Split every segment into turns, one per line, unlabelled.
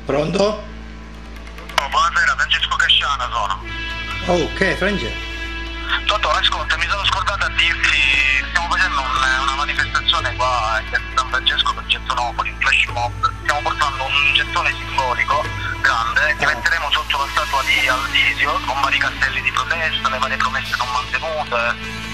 Pronto?
Oh, buonasera, Francesco Casciana sono.
Oh, ok, Francesco.
Dottore, ascolta, mi sono scordato a dirti, stiamo facendo una manifestazione qua in San Francesco per Gettonopoli, un flash mob. Stiamo portando un gettone simbolico grande che metteremo sotto la statua di Aldisio con vari cartelli di protesta, le varie promesse non mantenute.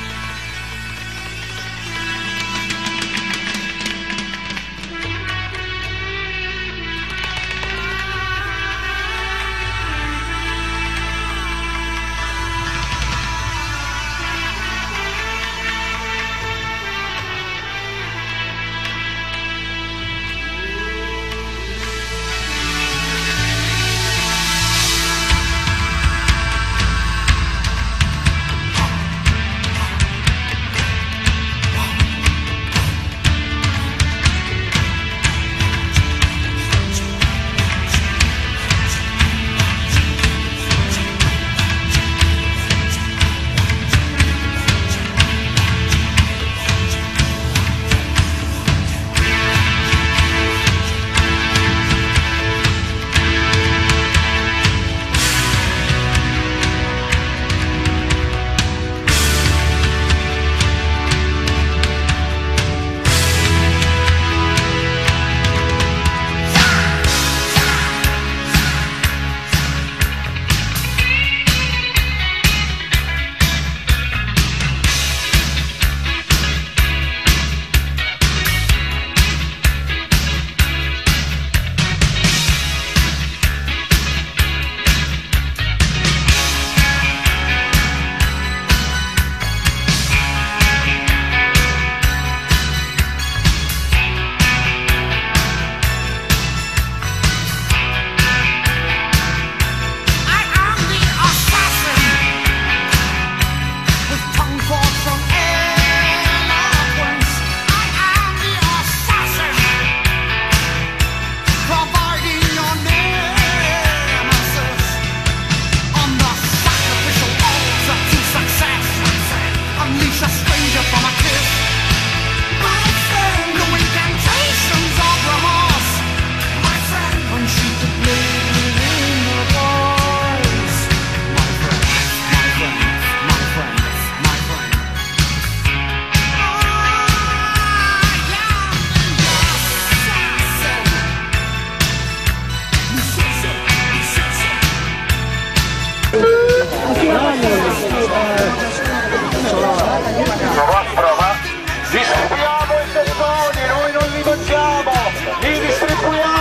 Distribuiamo i gettoni, noi non li mangiamo, li distribuiamo!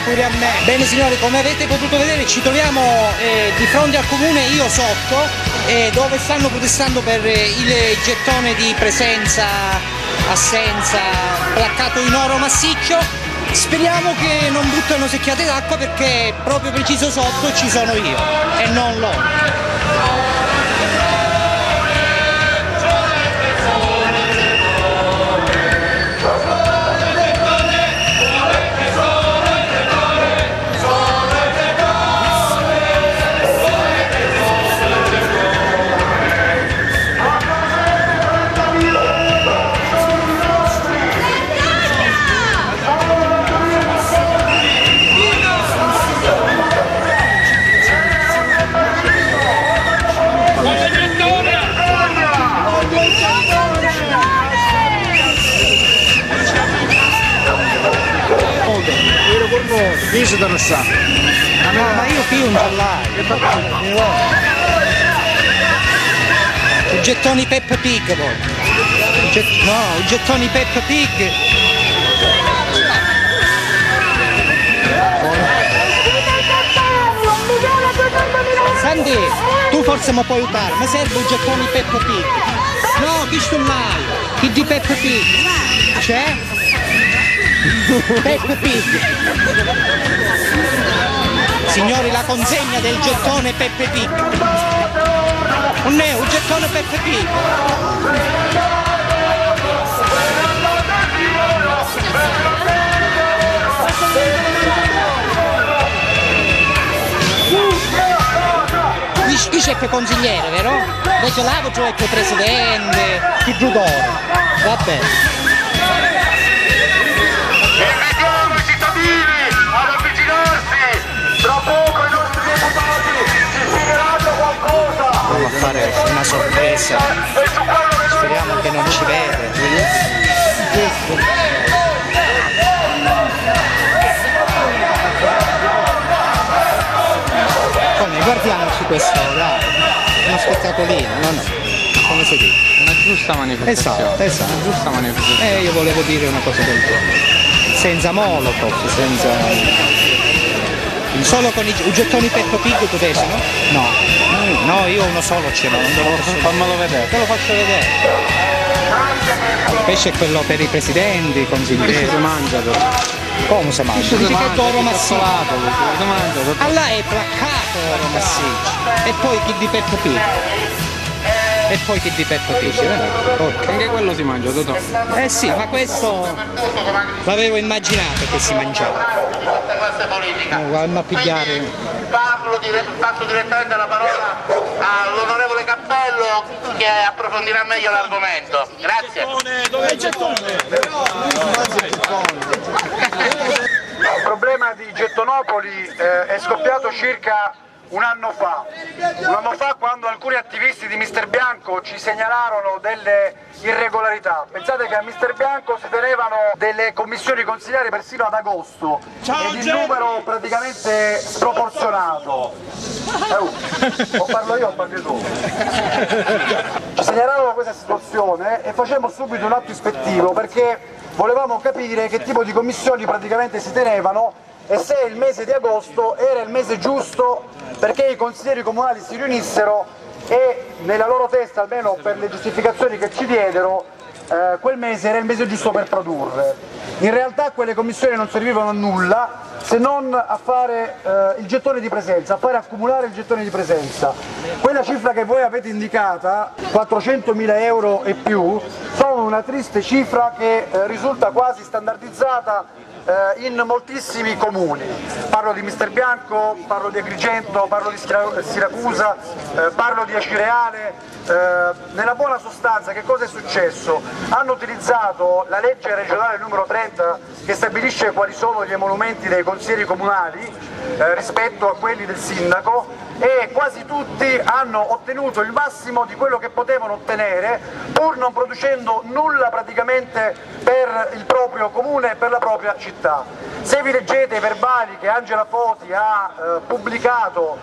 Pure a me. Bene signori, come avete potuto vedere ci troviamo di fronte al comune Io Sotto, dove stanno protestando per il gettone di presenza, assenza, placcato in oro massiccio. Speriamo che non buttano secchiate d'acqua, perché proprio preciso sotto ci sono io e non loro.
Chi si deve stare?
No, ma io qui un giallaio. I gettoni Peppa Pig poi. No, i gettoni Peppa Pig. Sandy, tu forse mi puoi aiutare, mi serve un gettone Peppa Pig. No, chi sto mai? Chi di Peppa Pig? C'è? Peppa Pig. Signori, la consegna del gettone Peppa Pig. Non è un gettone Peppa Pig. Qui c'è che consigliere, vero? Invece là c'è il presidente, il giudoro. Va bene.
Invitiamo i cittadini ad avvicinarsi, tra poco i nostri deputati ci spiegheranno qualcosa.
Provo a fare una sorpresa. Speriamo che non ci vede. Guardiamoci questo, dai, uno spettacolino, no? Come si dice?
Una giusta manifestazione.
Esatto.
Una giusta manifestazione.
Io volevo dire una cosa del genere. Senza Molotov, senza. Solo con i gettoni Peppa Pig tu pensi, no? No. No, io uno solo ce l'ho, non devo
Fammelo vedere.
te lo faccio vedere. Questo è quello per i presidenti, i consiglieri.
Si mangia.
Come si mangia?
Si
Dici che è
mangia,
oro massiccio.
si mangia.
Allora è placcato oro massiccio. E poi chi di Peppa Pig? E poi chi di Peppa Pig?
Anche quello si mangia, Totò.
Eh sì, ma questo l'avevo immaginato che si mangiava. Guarda a pigliare.
Passo direttamente la parola all'onorevole Cappello che approfondirà meglio l'argomento. Grazie. Il problema di Gettonopoli è scoppiato circa un anno fa quando alcuni attivisti di Mister Bianco ci segnalarono delle irregolarità. Pensate che a Mister Bianco si tenevano delle commissioni consigliari persino ad agosto ed in numero praticamente sproporzionato. O parlo io o parli tu? Ci segnalarono questa situazione e facemmo subito un atto ispettivo perché volevamo capire che tipo di commissioni praticamente si tenevano e se il mese di agosto era il mese giusto perché i consiglieri comunali si riunissero e nella loro testa, almeno per le giustificazioni che ci diedero, quel mese era il mese giusto per produrre. In realtà quelle commissioni non servivano a nulla se non a fare il gettone di presenza, a fare accumulare il gettone di presenza. Quella cifra che voi avete indicata, 400.000 euro e più, sono una triste cifra che risulta quasi standardizzata in moltissimi comuni. Parlo di Mister Bianco, parlo di Agrigento, parlo di Siracusa, parlo di Acireale. Nella buona sostanza che cosa è successo? Hanno utilizzato la legge regionale numero 30 che stabilisce quali sono gli emolumenti dei consiglieri comunali rispetto a quelli del sindaco e quasi tutti hanno ottenuto il massimo di quello che potevano ottenere pur non producendo nulla praticamente per il proprio comune e per la propria città. Se vi leggete i verbali che Angela Foti ha pubblicato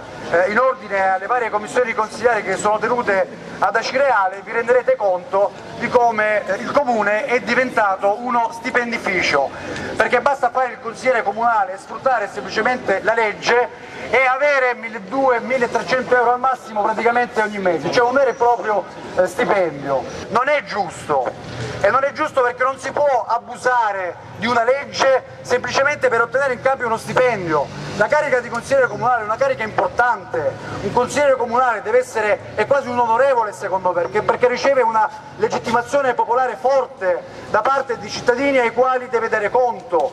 in ordine alle varie commissioni consigliari che sono tenute ad Acireale vi renderete conto di come il comune è diventato uno stipendificio, perché basta fare il consigliere comunale e sfruttare semplicemente la legge e avere 1.200-1.300 euro al massimo praticamente ogni mese, cioè un vero e proprio stipendio. Non è giusto. E non è giusto perché non si può abusare di una legge semplicemente per ottenere in cambio uno stipendio. La carica di consigliere comunale è una carica importante, un consigliere comunale deve essere, è quasi un onorevole secondo me, perché riceve una legittimazione popolare forte da parte di cittadini ai quali deve dare conto.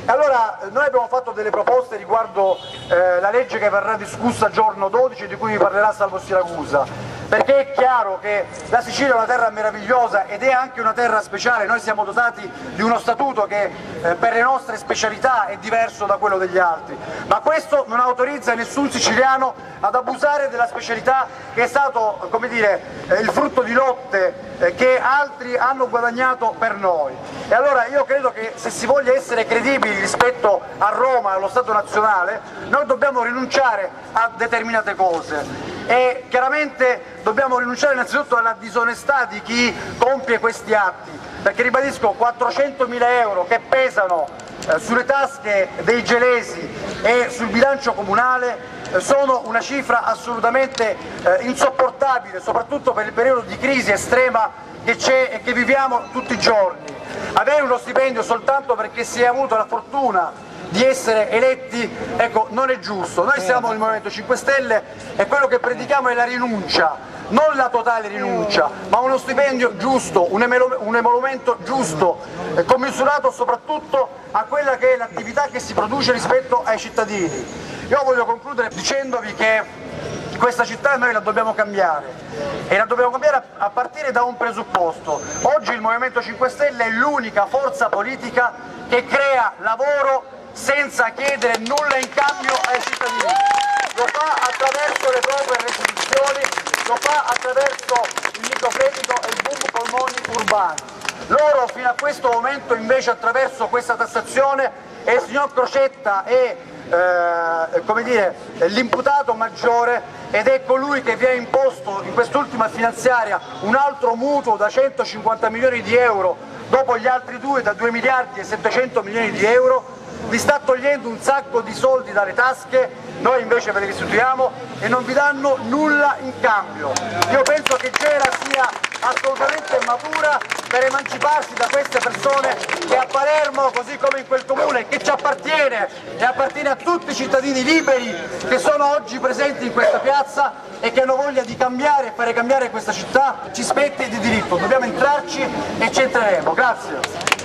Allora noi abbiamo fatto delle proposte riguardo la legge che verrà discussa giorno 12 di cui vi parlerà Salvo Siracusa.
perché è chiaro che la Sicilia è una terra meravigliosa ed è anche una terra speciale. Noi siamo dotati di uno statuto che per le nostre specialità è diverso da quello degli altri, ma questo non autorizza nessun siciliano ad abusare della specialità che è stato, come dire, il frutto di lotte che altri hanno guadagnato per noi. E allora io credo che se si voglia essere credibili rispetto a Roma e allo Stato nazionale, noi dobbiamo rinunciare a determinate cose e chiaramente dobbiamo rinunciare innanzitutto alla disonestà di chi compie questi atti, perché ribadisco, 400.000 euro che pesano sulle tasche dei gelesi e sul bilancio comunale sono una cifra assolutamente insopportabile, soprattutto per il periodo di crisi estrema che c'è e che viviamo tutti i giorni. Avere uno stipendio soltanto perché si è avuto la fortuna di essere eletti, ecco, non è giusto. Noi siamo nel Movimento 5 Stelle e quello che predichiamo è la rinuncia, non la totale rinuncia, ma uno stipendio giusto, un emolumento giusto, commisurato soprattutto a quella che è l'attività che si produce rispetto ai cittadini. Io voglio concludere dicendovi che questa città noi la dobbiamo cambiare e la dobbiamo cambiare a partire da un presupposto. Oggi il Movimento 5 Stelle è l'unica forza politica che crea lavoro senza chiedere nulla in cambio ai cittadini. Lo fa attraverso le proprie retribuzioni, lo fa attraverso il microcredito e il boom polmoni urbani. Loro fino a questo momento invece attraverso questa tassazione, e il signor Crocetta è come dire, l'imputato maggiore ed è colui che vi ha imposto in quest'ultima finanziaria un altro mutuo da 150 milioni di euro dopo gli altri due da 2 miliardi e 700 milioni di euro, vi sta togliendo un sacco di soldi dalle tasche, noi invece ve li restituiamo e non vi danno nulla in cambio. Io penso che Gela sia assolutamente matura per emanciparsi da queste persone che a Palermo, così come in quel comune che ci appartiene e appartiene a tutti i cittadini liberi che sono oggi presenti in questa piazza e che hanno voglia di cambiare e fare cambiare questa città, ci spetti di diritto, dobbiamo entrarci e ci entreremo. Grazie.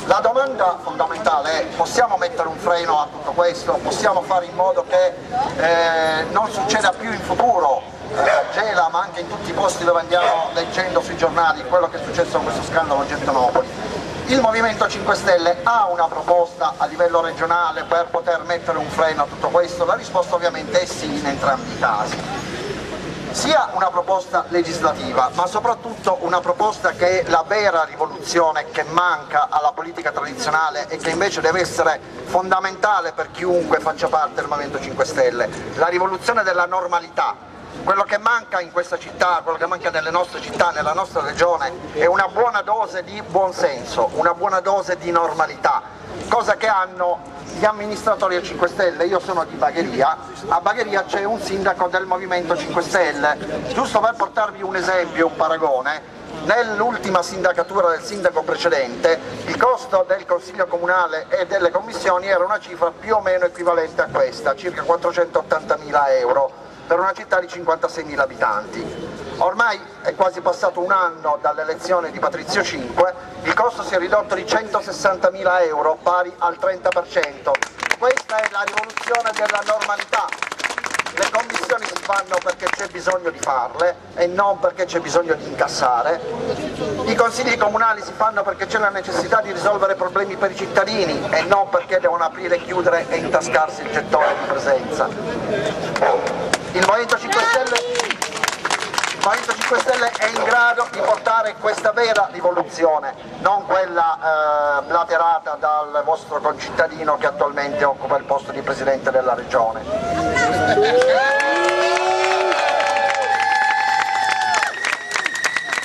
La domanda fondamentale è: possiamo mettere un freno a tutto questo? Possiamo fare in modo che non succeda più in futuro a Gela, ma anche in tutti i posti dove andiamo leggendo sui giornali quello che è successo con questo scandalo a Gettonopoli? Il Movimento 5 Stelle ha una proposta a livello regionale per poter mettere un freno a tutto questo? La risposta ovviamente è sì in entrambi i casi. Sia una proposta legislativa, ma soprattutto una proposta che è la vera rivoluzione che manca alla politica tradizionale e che invece deve essere fondamentale per chiunque faccia parte del Movimento 5 Stelle, la rivoluzione della normalità. Quello che manca in questa città, quello che manca nelle nostre città, nella nostra regione, è una buona dose di buonsenso, una buona dose di normalità, cosa che hanno gli amministratori del 5 Stelle. Io sono di Bagheria, a Bagheria c'è un sindaco del Movimento 5 Stelle, giusto per portarvi un esempio, un paragone, nell'ultima sindacatura del sindaco precedente il costo del Consiglio Comunale e delle commissioni era una cifra più o meno equivalente a questa, circa 480.000 euro per una città di 56.000 abitanti. Ormai è quasi passato un anno dall'elezione di Patrizio Cinque, il costo si è ridotto di 160.000 euro, pari al 30%. Questa è la rivoluzione della normalità. Le commissioni si fanno perché c'è bisogno di farle e non perché c'è bisogno di incassare. I consigli comunali si fanno perché c'è la necessità di risolvere problemi per i cittadini e non perché devono aprire, chiudere e intascarsi il gettone di presenza. Il Movimento 5 Stelle è in grado di portare questa vera rivoluzione, non quella blaterata dal vostro concittadino che attualmente occupa il posto di Presidente della Regione.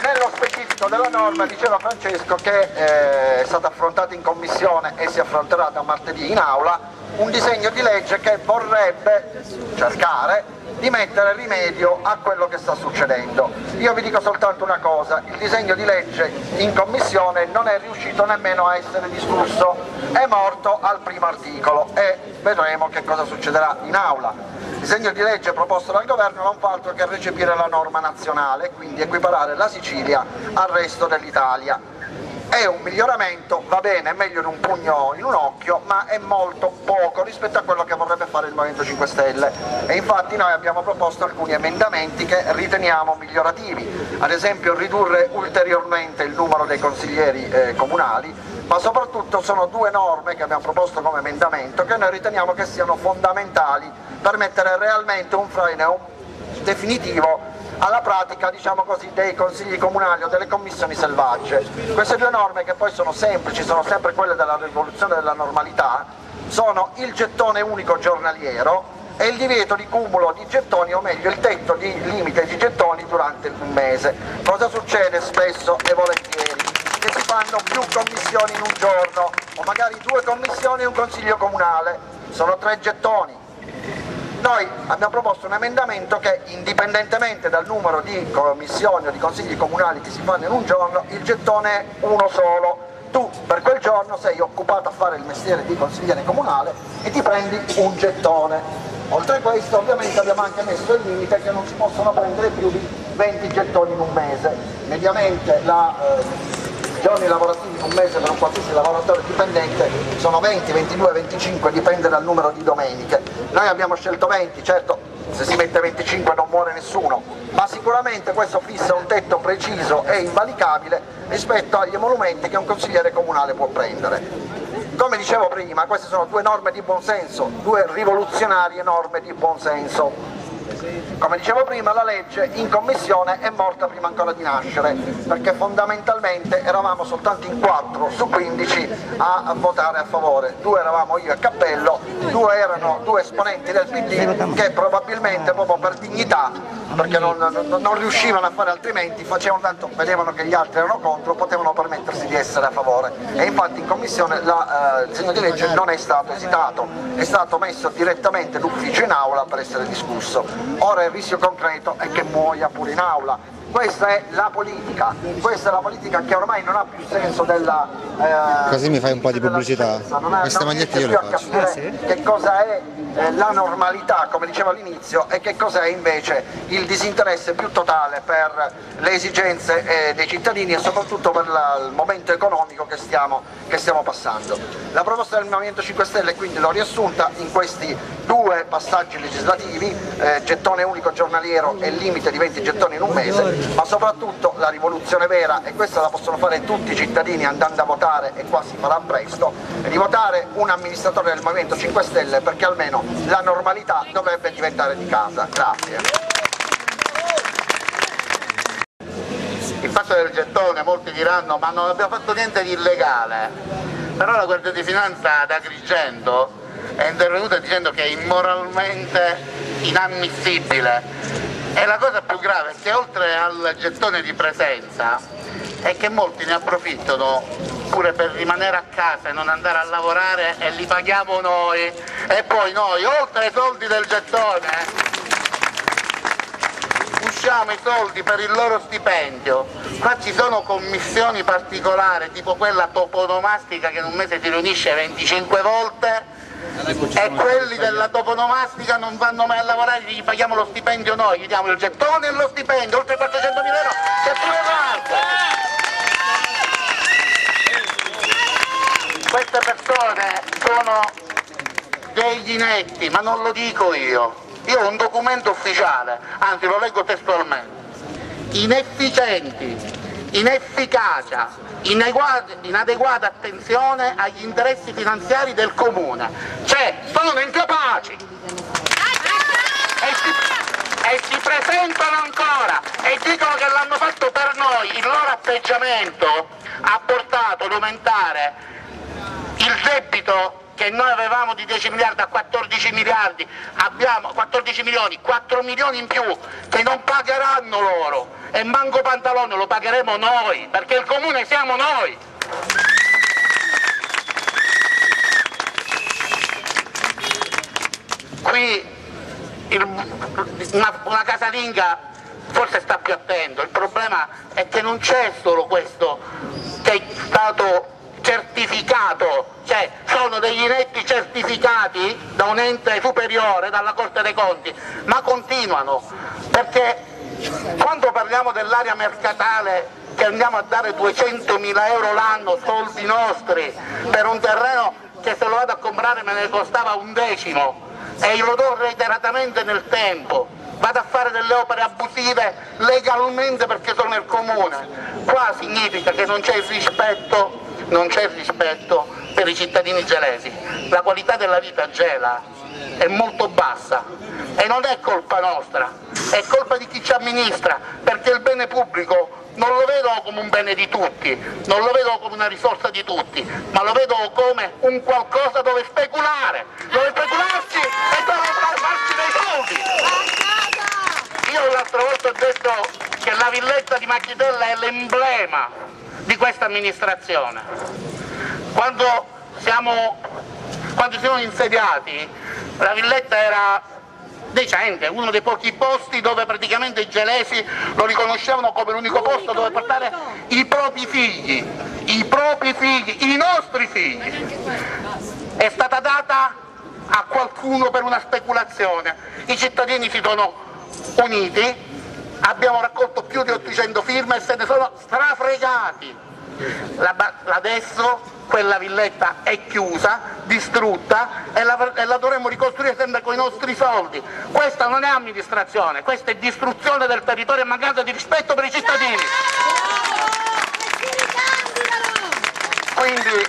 Nello specifico della norma diceva Francesco che è stata affrontata in commissione e si affronterà da martedì in aula un disegno di legge che vorrebbe cercare di mettere rimedio a quello che sta succedendo. Io vi dico soltanto una cosa: il disegno di legge in commissione non è riuscito nemmeno a essere discusso, è morto al primo articolo e vedremo che cosa succederà in aula. Il disegno di legge proposto dal governo non fa altro che recepire la norma nazionale, quindi equiparare la Sicilia al resto dell'Italia. È un miglioramento, va bene, è meglio di un pugno in un occhio, ma è molto poco rispetto a quello che vorrebbe fare il Movimento 5 Stelle, e infatti noi abbiamo proposto alcuni emendamenti che riteniamo migliorativi, ad esempio ridurre ulteriormente il numero dei consiglieri comunali, ma soprattutto sono due norme che abbiamo proposto come emendamento che noi riteniamo che siano fondamentali per mettere realmente un freno definitivo alla pratica, diciamo così, dei consigli comunali o delle commissioni selvagge. Queste due norme, che poi sono semplici, sono sempre quelle della rivoluzione della normalità, sono il gettone unico giornaliero e il divieto di cumulo di gettoni, o meglio il tetto di limite di gettoni durante un mese. Cosa succede spesso e volentieri? Che si fanno più commissioni in un giorno, o magari 2 commissioni e un consiglio comunale, sono 3 gettoni. Noi abbiamo proposto un emendamento che, indipendentemente dal numero di commissioni o di consigli comunali che si fanno in un giorno, il gettone è uno solo. Tu per quel giorno sei occupato a fare il mestiere di consigliere comunale e ti prendi un gettone. Oltre a questo, ovviamente, abbiamo anche messo il limite che non si possono prendere più di 20 gettoni in un mese. Mediamente i giorni lavorativi in un mese per un qualsiasi lavoratore dipendente sono 20, 22, 25, dipende dal numero di domeniche. Noi abbiamo scelto 20, certo se si mette 25 non muore nessuno, ma sicuramente questo fissa un tetto preciso e invalicabile rispetto agli emolumenti che un consigliere comunale può prendere. Come dicevo prima, queste sono 2 norme di buonsenso, 2 rivoluzionarie norme di buonsenso. Come dicevo prima, la legge in commissione è morta prima ancora di nascere, perché fondamentalmente eravamo soltanto in 4 su 15 a votare a favore. 2 eravamo io e Cappello, 2 erano 2 esponenti del PD che probabilmente proprio per dignità, perché non riuscivano a fare altrimenti, facevano tanto, vedevano che gli altri erano contro, potevano permettersi di essere a favore. E infatti in commissione il disegno di legge non è stato esitato, è stato messo direttamente d'ufficio in aula per essere discusso. Ora il rischio concreto è che muoia pure in aula. Questa è la politica che ormai non ha più senso della...
Così mi fai un po' di pubblicità, queste magliette io le faccio.
Che cosa è la normalità, come dicevo all'inizio, e che cos'è invece il disinteresse più totale per le esigenze dei cittadini e soprattutto per il momento economico che stiamo passando. La proposta del Movimento 5 Stelle quindi l'ho riassunta in questi 2 passaggi legislativi, gettone unico giornaliero e limite di 20 gettoni in un mese, ma soprattutto la rivoluzione vera, e questa la possono fare tutti i cittadini andando a votare, e qua si farà presto, è di votare un amministratore del Movimento 5 Stelle, perché almeno la normalità dovrebbe diventare di casa. Grazie.
Il fatto del gettone, molti diranno ma non abbiamo fatto niente di illegale, però la Guardia di Finanza ad Agrigento è intervenuta dicendo che è immoralmente inammissibile. E la cosa più grave è che oltre al gettone di presenza è che molti ne approfittano pure per rimanere a casa e non andare a lavorare, e li paghiamo noi, e poi noi oltre ai soldi del gettone usciamo i soldi per il loro stipendio. Qua ci sono commissioni particolari tipo quella toponomastica che in un mese si riunisce 25 volte, e quelli della toponomastica non vanno mai a lavorare, gli paghiamo lo stipendio noi, gli diamo il gettone e lo stipendio, oltre 400.000 euro, c'è pure l'altro. Queste persone sono degli inetti, ma non lo dico io ho un documento ufficiale, anzi lo leggo testualmente: inefficienti, inefficacia, inadeguata attenzione agli interessi finanziari del comune, cioè sono incapaci e si presentano ancora e dicono che l'hanno fatto per noi. Il loro atteggiamento ha portato ad aumentare il debito che noi avevamo di 10 miliardi a 14 miliardi, abbiamo 14 milioni, 4 milioni in più che non pagheranno loro, e manco pantalone lo pagheremo noi, perché il comune siamo noi. Qui una casalinga forse sta più attento, il problema è che non c'è solo questo che è stato certificato, cioè sono degli inetti certificati da un ente superiore, dalla Corte dei Conti, ma continuano, perché quando parliamo dell'area mercatale, che andiamo a dare 200.000 euro l'anno, soldi nostri, per un terreno che se lo vado a comprare me ne costava un decimo, e lo do reiteratamente nel tempo, vado a fare delle opere abusive legalmente perché sono nel comune. Qua significa che non c'è il rispetto, per i cittadini gelesi. La qualità della vita a Gela è molto bassa e non è colpa nostra, è colpa di chi ci amministra, perché il bene pubblico non lo vedo come un bene di tutti, non lo vedo come una risorsa di tutti, ma lo vedo come un qualcosa dove speculare, dove specularci e dove farci dei soldi. Io l'altra volta ho detto che la villetta di Macchitella è l'emblema di questa amministrazione. Quando siamo insediati, la villetta era decente, uno dei pochi posti dove praticamente i gelesi lo riconoscevano come l'unico posto dove portare i propri figli, i nostri figli. È stata data a qualcuno per una speculazione, i cittadini si sono uniti, abbiamo raccolto più di 800 firme e se ne sono strafregati. Adesso quella villetta è chiusa, distrutta e la dovremmo ricostruire sempre con i nostri soldi. Questa non è amministrazione, questa è distruzione del territorio e mancanza di rispetto per i cittadini. Quindi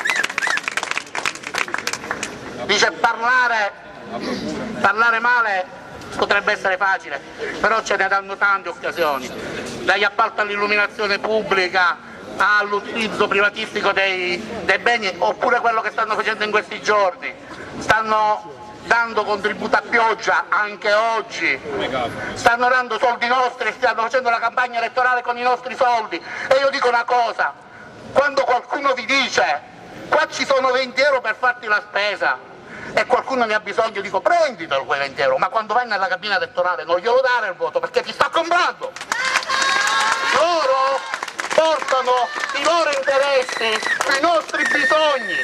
dice parlare male potrebbe essere facile, però ce ne danno tante occasioni, dagli appalti all'illuminazione pubblica all'utilizzo privatistico dei beni, oppure quello che stanno facendo in questi giorni, stanno dando contributo a pioggia anche oggi, stanno dando soldi nostri, stanno facendo la campagna elettorale con i nostri soldi. E io dico una cosa, quando qualcuno vi dice qua ci sono 20 euro per farti la spesa e qualcuno ne ha bisogno, dico prenditelo quei 20 euro, ma quando vai nella cabina elettorale non glielo dare il voto perché ti sta comprando. Loro portano i loro interessi sui nostri bisogni,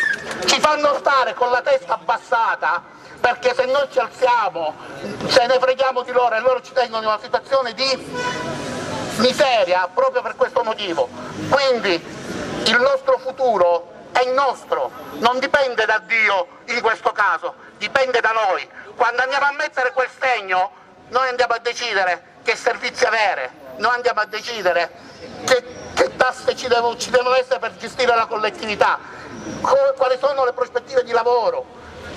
ci fanno stare con la testa abbassata perché se noi ci alziamo ce ne freghiamo di loro e loro ci tengono in una situazione di miseria proprio per questo motivo. Quindi il nostro futuro è il nostro, non dipende da Dio in questo caso, dipende da noi. Quando andiamo a mettere quel segno noi andiamo a decidere che servizi avere, noi andiamo a decidere che tasse ci devono essere per gestire la collettività, quali sono le prospettive di lavoro,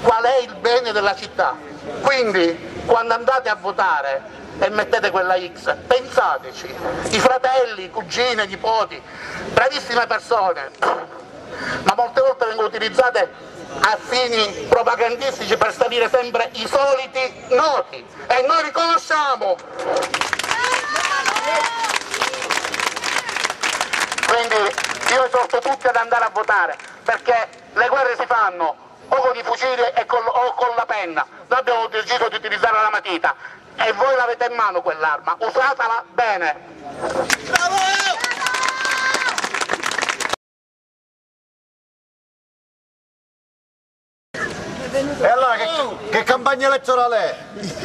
qual è il bene della città. Quindi quando andate a votare e mettete quella X, pensateci, i fratelli, i cugini, i nipoti, bravissime persone, ma molte volte vengono utilizzate a fini propagandistici per salire sempre i soliti noti e noi riconosciamo. Quindi io esorto tutti ad andare a votare perché le guerre si fanno o con i fucili o con la penna. Noi abbiamo deciso di utilizzare la matita e voi l'avete in mano quell'arma, usatela bene. Bravo!
E allora che campagna elettorale è?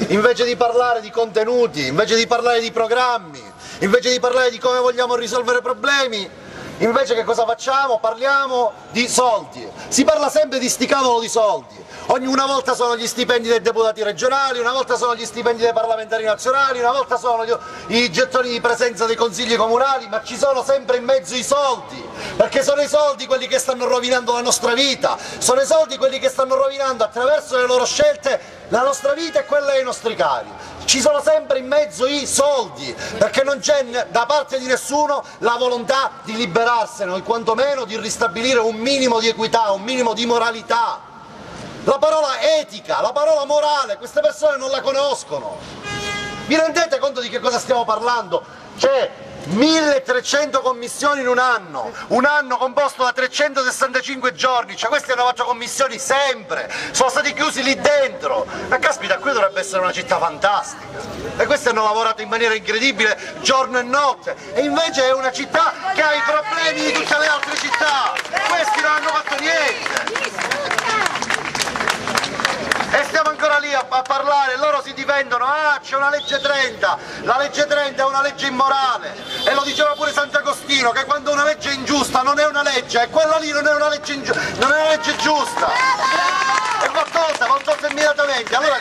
Invece di parlare di contenuti, invece di parlare di programmi, invece di parlare di come vogliamo risolvere problemi, invece che cosa facciamo? Parliamo di soldi. Si parla sempre di sti cavolo di soldi. Una volta sono gli stipendi dei deputati regionali, una volta sono gli stipendi dei parlamentari nazionali, una volta sono i gettoni di presenza dei consigli comunali, ma ci sono sempre in mezzo i soldi, perché sono i soldi quelli che stanno rovinando la nostra vita, sono i soldi quelli che stanno rovinando attraverso le loro scelte la nostra vita e quella dei nostri cari. Ci sono sempre in mezzo i soldi, perché non c'è da parte di nessuno la volontà di liberarsene o quantomeno di ristabilire un minimo di equità, un minimo di moralità. La parola etica, la parola morale, queste persone non la conoscono. Vi rendete conto di che cosa stiamo parlando? C'è 1300 commissioni in un anno composto da 365 giorni, cioè questi hanno fatto commissioni sempre, sono stati chiusi lì dentro, ma caspita, qui dovrebbe essere una città fantastica, e questi hanno lavorato in maniera incredibile giorno e notte, e invece è una città che ha i problemi di tutte le altre città, questi non hanno fatto niente. E stiamo ancora lì a parlare, loro si difendono, c'è una legge 30, la legge 30 è una legge immorale, e lo diceva pure Sant'Agostino, che quando una legge è ingiusta non è una legge, e quella lì non è una legge giusta. E va tolta immediatamente, Allora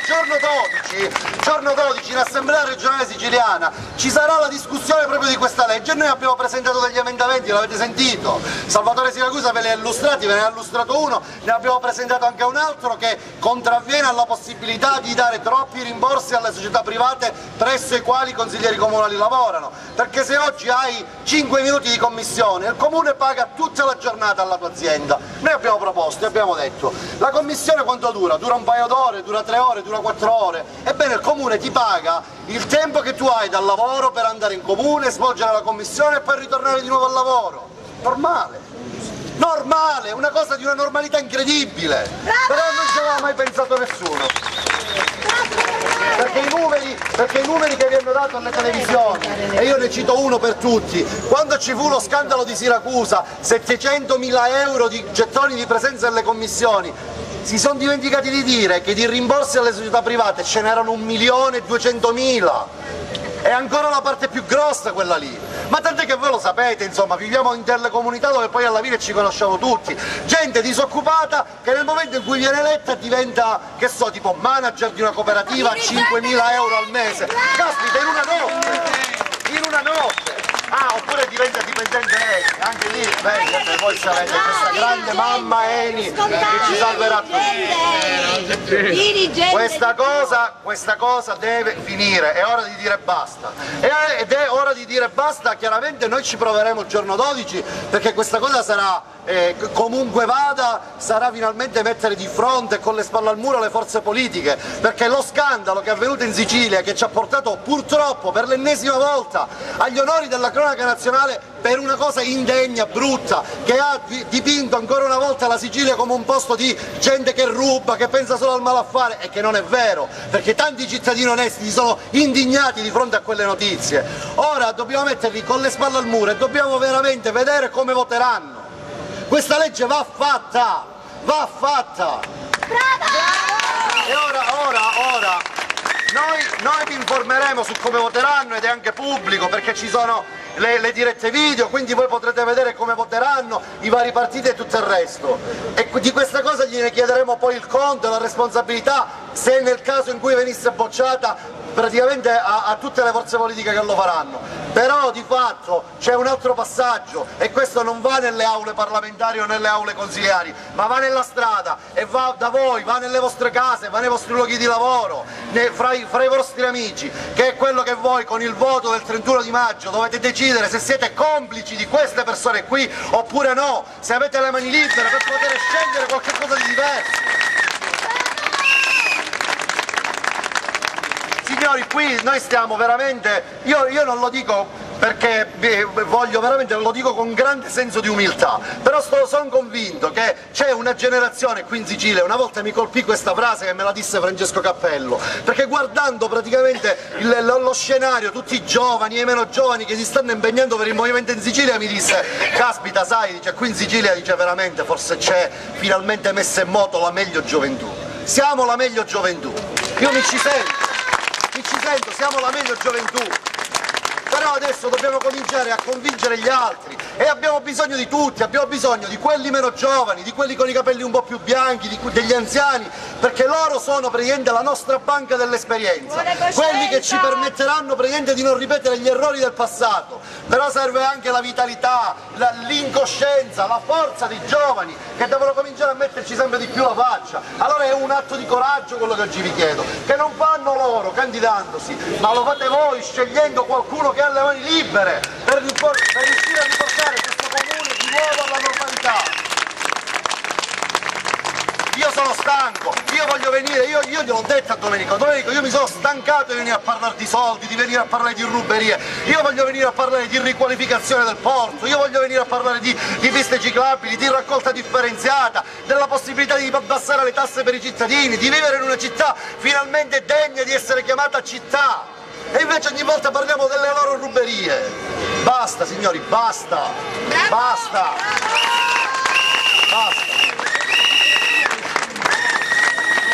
giorno 12 in Assemblea regionale siciliana ci sarà la discussione proprio di questa legge e noi abbiamo presentato degli emendamenti, l'avete sentito, Salvatore Siracusa ve li ha illustrati, ve ne ha illustrato uno, ne abbiamo presentato anche un altro che contravviene alla possibilità di dare troppi rimborsi alle società private presso i quali i consiglieri comunali lavorano, perché se oggi hai 5 minuti di commissione il comune paga tutta la giornata alla tua azienda. Noi abbiamo proposto e abbiamo detto la commissione quanto dura? Dura un paio d'ore, dura 3 ore, dura 4 ore, ebbene il comune ti paga il tempo che tu hai dal lavoro per andare in comune, svolgere la commissione e poi ritornare di nuovo al lavoro. Normale, una cosa di una normalità incredibile, però non ci aveva mai pensato nessuno. Perché i numeri che vi hanno dato alle televisioni, e io ne cito uno per tutti, quando ci fu lo scandalo di Siracusa, 700.000 euro di gettoni di presenza alle commissioni, si sono dimenticati di dire che di rimborsi alle società private ce n'erano 1.200.000. È ancora la parte più grossa quella lì, ma tant'è che voi lo sapete, insomma, viviamo in delle comunità dove poi alla fine ci conosciamo tutti, gente disoccupata che nel momento in cui viene eletta diventa, che so, tipo manager di una cooperativa a 5.000 euro al mese, caspita, in una notte! Ah, oppure diventa dipendente Eni, anche lì, beh, voi sapete, questa grande mamma Eni che ci salverà tutti. Questa cosa deve finire, è ora di dire basta. Ed è ora di dire basta, chiaramente noi ci proveremo il giorno 12, perché questa cosa sarà, comunque vada, sarà finalmente mettere di fronte con le spalle al muro le forze politiche, perché lo scandalo che è avvenuto in Sicilia, che ci ha portato purtroppo per l'ennesima volta agli onori della cronaca nazionale per una cosa indegna, brutta, che ha dipinto ancora una volta la Sicilia come un posto di gente che ruba, che pensa solo al malaffare, e che non è vero, perché tanti cittadini onesti si sono indignati di fronte a quelle notizie. Ora dobbiamo metterli con le spalle al muro e dobbiamo veramente vedere come voteranno. Questa legge va fatta! E ora, noi vi informeremo su come voteranno, ed è anche pubblico perché ci sono le dirette video, quindi voi potrete vedere come voteranno i vari partiti e tutto il resto. E di questa cosa gliene chiederemo poi il conto e la responsabilità, se nel caso in cui venisse bocciata, praticamente a tutte le forze politiche che lo faranno. Però di fatto c'è un altro passaggio, e questo non va nelle aule parlamentari o nelle aule consiliari, ma va nella strada e va da voi, va nelle vostre case, va nei vostri luoghi di lavoro, fra i vostri amici, che è quello che voi con il voto del 31 di maggio dovete decidere se siete complici di queste persone qui oppure no, se avete le mani libere per poter scegliere qualche cosa di diverso. Signori, qui noi stiamo veramente, io non lo dico perché voglio veramente, lo dico con grande senso di umiltà, però sono convinto che c'è una generazione qui in Sicilia, una volta mi colpì questa frase che me la disse Francesco Cappello, perché guardando praticamente lo scenario, tutti i giovani e meno giovani che si stanno impegnando per il movimento in Sicilia, mi disse, caspita, sai, dice, qui in Sicilia, dice, veramente forse c'è finalmente messa in moto la meglio gioventù, siamo la meglio gioventù, io mi ci sento, siamo la meglio gioventù, però adesso dobbiamo cominciare a convincere gli altri e abbiamo bisogno di tutti, abbiamo bisogno di quelli meno giovani, di quelli con i capelli un po' più bianchi, degli anziani, perché loro sono praticamente la nostra banca dell'esperienza, quelli che ci permetteranno praticamente di non ripetere gli errori del passato. Però serve anche la vitalità, l'incoscienza, la forza dei giovani che devono cominciare a metterci sempre di più la faccia. Allora è un atto di coraggio quello che oggi vi chiedo, che non fanno loro candidandosi, ma lo fate voi scegliendo qualcuno che ha le mani libere per riuscire a riportare questo comune di nuovo alla normalità. Io sono stanco, io voglio venire, io gliel'ho detto a Domenico, io mi sono stancato di venire a parlare di soldi, di venire a parlare di ruberie, io voglio venire a parlare di riqualificazione del porto, io voglio venire a parlare di piste ciclabili, di raccolta differenziata, della possibilità di abbassare le tasse per i cittadini, di vivere in una città finalmente degna di essere chiamata città. E invece ogni volta parliamo delle loro ruberie. Basta signori, basta! Basta!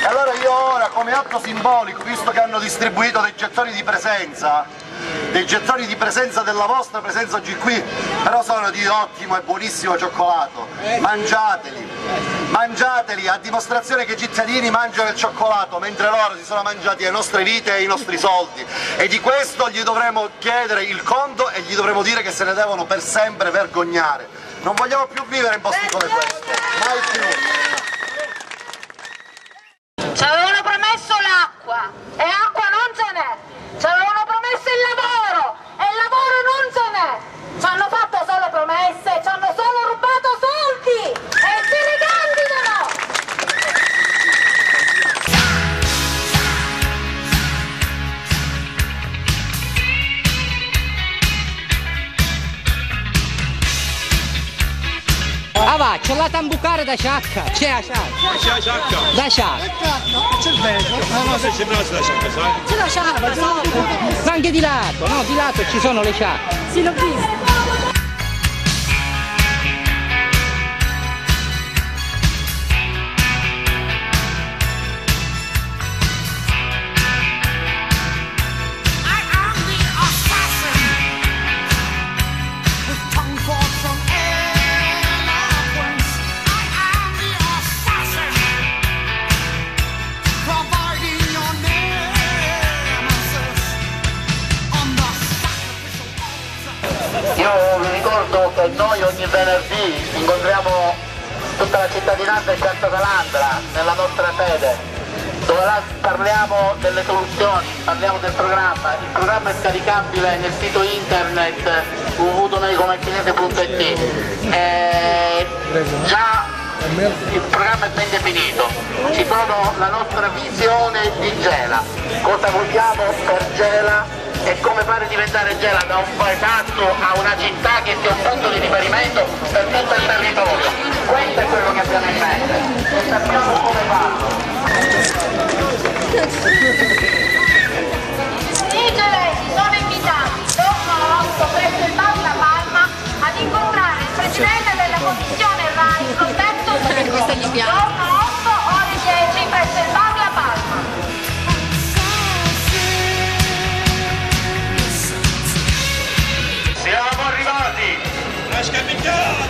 E allora io ora, come atto simbolico, visto che hanno distribuito dei gettoni di presenza, dei gettoni di presenza, della vostra presenza oggi qui, però sono di ottimo e buonissimo cioccolato, mangiateli a dimostrazione che i cittadini mangiano il cioccolato mentre loro si sono mangiati le nostre vite e i nostri soldi, e di questo gli dovremo chiedere il conto e gli dovremo dire che se ne devono per sempre vergognare. Non vogliamo più vivere in posti come questo, mai più.
Ci avevano promesso l'acqua e acqua non ce n'è, ci avevano promesso il lavoro e il lavoro non ce n'è, ci hanno fatto solo promesse, ci hanno solo rubato soldi e si ricandidano!
Ah va, c'è la tambucare da sciacca, c'è la sciacca.
C'è la sciacca?
Da sciacca.
C'è il vetro. No, se c'è la sciacca, sai?
C'è la sciarpa sopra!
Ma anche di lato, no, di lato ci sono le sciacche.
Sì, l'ho visto!
Io vi ricordo che noi ogni venerdì incontriamo tutta la cittadinanza di Piazza Calandra nella nostra sede, dove là parliamo delle soluzioni, parliamo del programma. Il programma è scaricabile nel sito internet www.domenicomachinese.it. Già il programma è ben definito, ci sono la nostra visione di Gela, cosa vogliamo per Gela e come fare diventare Gela da un paesaggio a una città che sia un punto di riferimento per tutto il territorio. Questo è quello che abbiamo in mente e sappiamo come farlo.
I gelesi sono invitati giorno 8 presso il bar La Palma ad incontrare il presidente della commissione RAI Roberto Giorno 8 ore 10 presso il bar La Palma.
Siamo arrivati! La scappicciata!